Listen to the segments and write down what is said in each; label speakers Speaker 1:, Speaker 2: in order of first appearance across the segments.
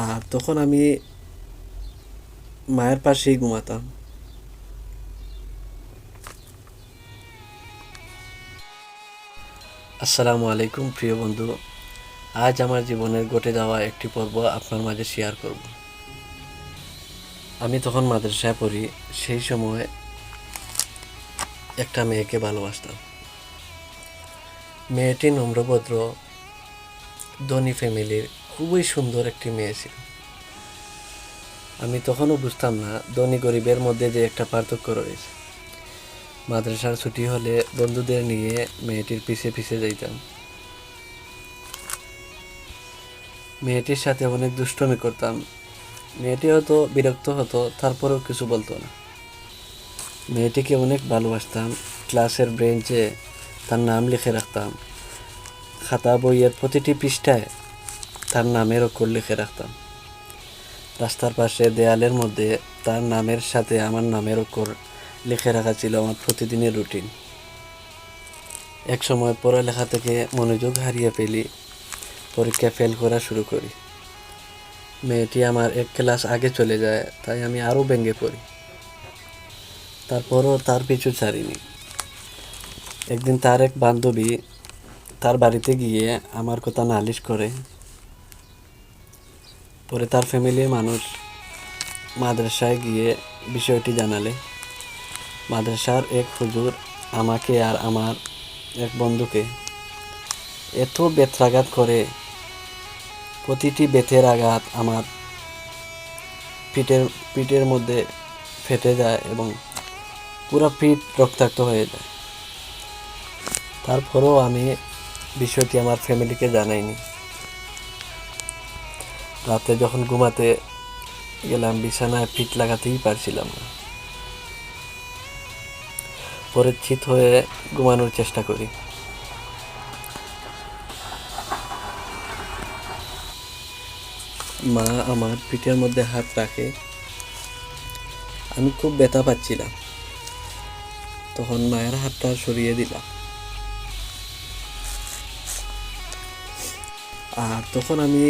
Speaker 1: আর তখন আমি মায়ের পাশেই ঘুমাতাম। আসসালামু আলাইকুম প্রিয় বন্ধু। আজ আমার জীবনের ঘটে যাওয়া একটি পর্ব আপনার মাঝে শেয়ার করব। আমি তখন মাদ্রাসায় পড়ি। সেই সময় একটা মেয়েকে ভালোবাসতাম। মেয়েটি নম্রভদ্র, ধনী ফ্যামিলির, খুবই সুন্দর একটি মেয়ে ছিল। আমি তখনও বুঝতাম না ধনী গরিবের মধ্যে যে একটা পার্থক্য রয়েছে। মাদ্রাসার ছুটি হলে বন্ধুদের নিয়ে মেয়েটির পিছে পিছে যাইতাম। মেয়েটির সাথে অনেক দুষ্টুমি করতাম। মেয়েটি হয়তো বিরক্ত হতো, তারপরেও কিছু বলতো না। মেয়েটিকে অনেক ভালোবাসতাম। ক্লাসের বেঞ্চে তার নাম লিখে রাখতাম। খাতা বইয়ের প্রতিটি পৃষ্ঠায় তার নামের অক্ষর লিখে রাখতাম। রাস্তার পাশে দেয়ালের মধ্যে তার নামের সাথে আমার নামের অক্ষর লিখে রাখা ছিল আমার প্রতিদিনের রুটিন। এক সময় পড়ালেখা থেকে মনোযোগ হারিয়ে ফেলি, পরীক্ষা ফেল করা শুরু করি। মেয়েটি আমার এক ক্লাস আগে চলে যায়, তাই আমি আরও ভেঙে পড়ি। তারপরও তার পিছু ছাড়িনি। একদিন তার এক বান্ধবী তার বাড়িতে গিয়ে আমার কথা নালিশ করে। পরে তার ফ্যামিলির মানুষ মাদ্রাসায় গিয়ে বিষয়টি জানালে। মাদ্রাসার এক হুজুর আমাকে আর আমার এক বন্ধুকে এত বেত্রাঘাত করে, প্রতিটি বেতের আঘাত আমার পিঠের মধ্যে ফেটে যায় এবং পুরো পিঠ রক্তাক্ত হয়ে যায়। তারপরেও আমি বিষয়টি আমার ফ্যামিলিকে জানাইনি। রাতে যখন ঘুমাতে গেলাম, বিছানায় পিঠ লাগাতেই পারছিলাম না। পরে চিত হয়ে ঘুমানোর চেষ্টা করি। মা আমার পিঠের মধ্যে হাত রাখে। আমি খুব ব্যথা পাচ্ছিলাম। তখন মায়ের হাতটা সরিয়ে দিলাম। আর তখন আমি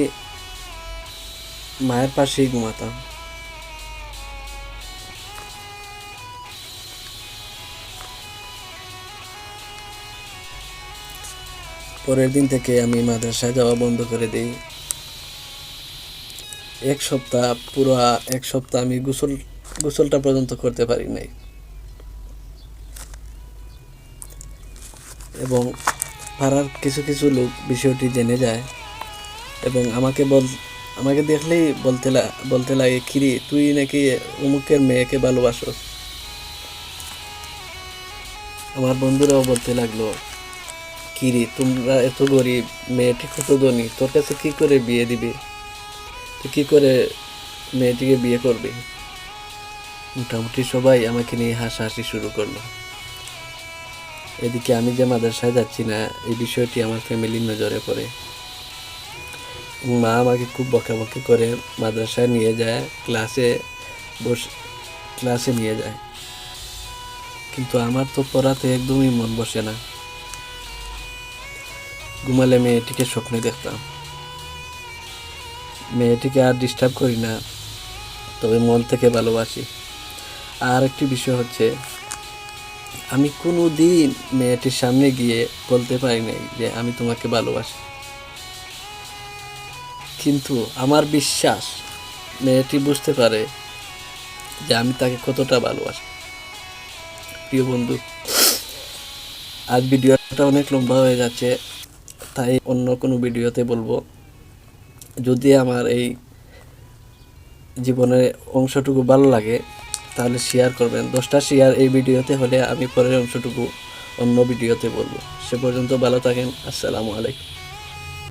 Speaker 1: মায়ের পাশেই ঘুমাতাম। পরের দিন থেকে আমি মাদ্রাসায় যাওয়া বন্ধ করে দিই। পুরো এক সপ্তাহ আমি গোসলটা পর্যন্ত করতে পারি নাই। এবং পাড়ার কিছু কিছু লোক বিষয়টি জেনে যায় এবং আমাকে দেখলেই বলতে লাগে, কিরে তুই নাকি অমুকের মেয়েকে ভালোবাসো। আমার বন্ধুরাও বলতে লাগলো, কিরে তোমরা এত গরিব, মেয়েটি কত ধনী, তোর কাছে কি করে বিয়ে দিবে, তুই কি করে মেয়েটিকে বিয়ে করবে। মোটামুটি সবাই আমাকে নিয়ে হাসাহাসি শুরু করলো। এদিকে আমি যে মাদ্রাসায় যাচ্ছি না, এই বিষয়টি আমার ফ্যামিলির নজরে পড়ে। মা আমাকে খুব বকাবকি করে মাদ্রাসায় নিয়ে যায়, ক্লাসে নিয়ে যায়। কিন্তু আমার তো পড়াতে একদমই মন বসে না। ঘুমালে মেয়েটিকে স্বপ্নে দেখতাম। মেয়েটিকে আর ডিস্টার্ব করি না, তবে মন থেকে ভালোবাসি। আর একটি বিষয় হচ্ছে, আমি কোনো দিন মেয়েটির সামনে গিয়ে বলতে পারি নাই যে আমি তোমাকে ভালোবাসি। কিন্তু আমার বিশ্বাস মেয়েটি বুঝতে পারে যে আমি তাকে কতটা ভালোবাসি। প্রিয় বন্ধু, আজ ভিডিওটা অনেক লম্বা হয়ে যাচ্ছে, তাই অন্য কোনো ভিডিওতে বলবো। যদি আমার এই জীবনের অংশটুকু ভালো লাগে তাহলে শেয়ার করবেন। 10টা শেয়ার এই ভিডিওতে হলে আমি পরের অংশটুকু অন্য ভিডিওতে বলবো। সে পর্যন্ত ভালো থাকেন। আসসালামু আলাইকুম।